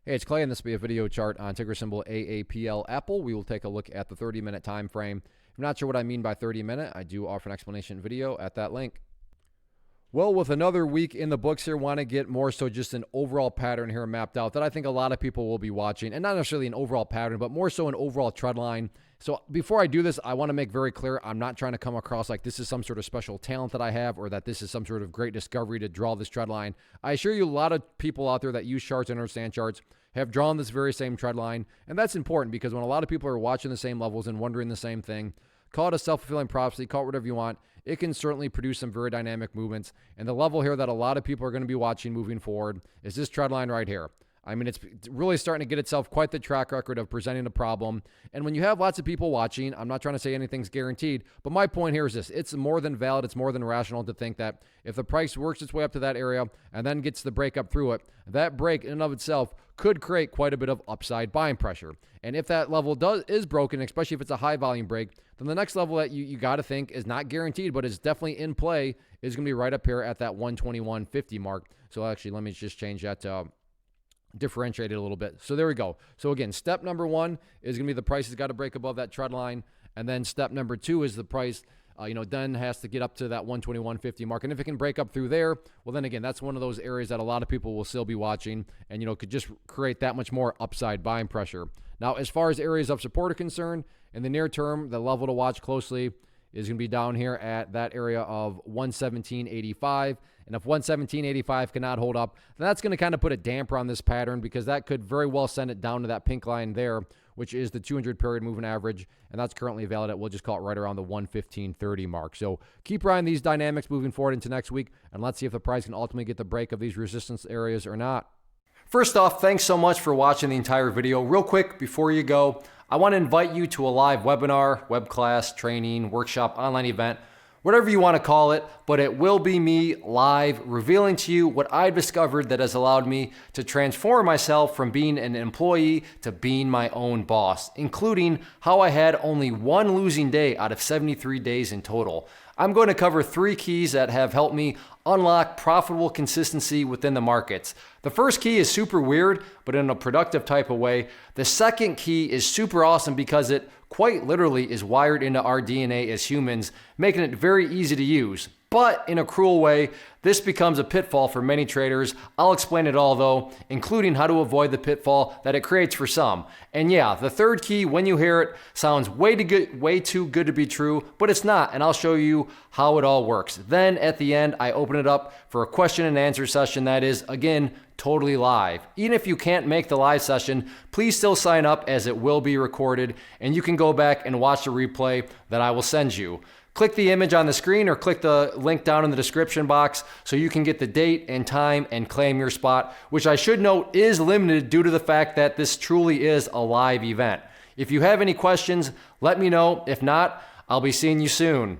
Hey, it's Clay, and this will be a video chart on ticker symbol AAPL Apple. We will take a look at the 30-minute time frame. If you're not sure what I mean by 30-minute, I do offer an explanation video at that link. Well, with another week in the books here, want to get more so just an overall pattern here mapped out that I think a lot of people will be watching, and not necessarily an overall pattern, but more so an overall trend line. So before I do this, I want to make very clear, I'm not trying to come across like this is some sort of special talent that I have or that this is some sort of great discovery to draw this trend line. I assure you a lot of people out there that use charts and understand charts have drawn this very same trend line, and that's important because when a lot of people are watching the same levels and wondering the same thing, call it a self-fulfilling prophecy, call it whatever you want, it can certainly produce some very dynamic movements. And the level here that a lot of people are going to be watching moving forward is this trend line right here. I mean, it's really starting to get itself quite the track record of presenting a problem. And when you have lots of people watching, I'm not trying to say anything's guaranteed, but my point here is this. It's more than valid. It's more than rational to think that if the price works its way up to that area and then gets the break up through it, that break in and of itself could create quite a bit of upside buying pressure. And if that level is broken, especially if it's a high volume break, then the next level that you got to think is not guaranteed, but is definitely in play is going to be right up here at that 121.50 mark. So actually, let me just change that to differentiate it a little bit. So there we go. So again, step number one is going to be the price has got to break above that trend line. And then step number two is the price, then has to get up to that 121.50 mark. And if it can break up through there, well, then again, that's one of those areas that a lot of people will still be watching and, could just create that much more upside buying pressure. Now, as far as areas of support are concerned, in the near term, the level to watch closely is going to be down here at that area of 117.85. And if 117.85 cannot hold up, then that's going to kind of put a damper on this pattern because that could very well send it down to that pink line there, which is the 200 period moving average. And that's currently valid at, we'll just call it right around the 115.30 mark. So keep riding these dynamics moving forward into next week. And let's see if the price can ultimately get the break of these resistance areas or not. First off, thanks so much for watching the entire video. Real quick, before you go, I want to invite you to a live webinar, web class, training, workshop, online event, whatever you want to call it, but it will be me live revealing to you what I've discovered that has allowed me to transform myself from being an employee to being my own boss, including how I had only one losing day out of 73 days in total. I'm going to cover 3 keys that have helped me unlock profitable consistency within the markets. The first key is super weird, but in a productive type of way. The second key is super awesome because it quite literally is wired into our DNA as humans, making it very easy to use. But in a cruel way, this becomes a pitfall for many traders. I'll explain it all though, including how to avoid the pitfall that it creates for some. And yeah, the third key, when you hear it, sounds way too good to be true, but it's not, and I'll show you how it all works. Then at the end, I open it up for a question and answer session that is, again, totally live. Even if you can't make the live session, please still sign up as it will be recorded, and you can go back and watch the replay that I will send you. Click the image on the screen or click the link down in the description box so you can get the date and time and claim your spot, which I should note is limited due to the fact that this truly is a live event. If you have any questions, let me know. If not, I'll be seeing you soon.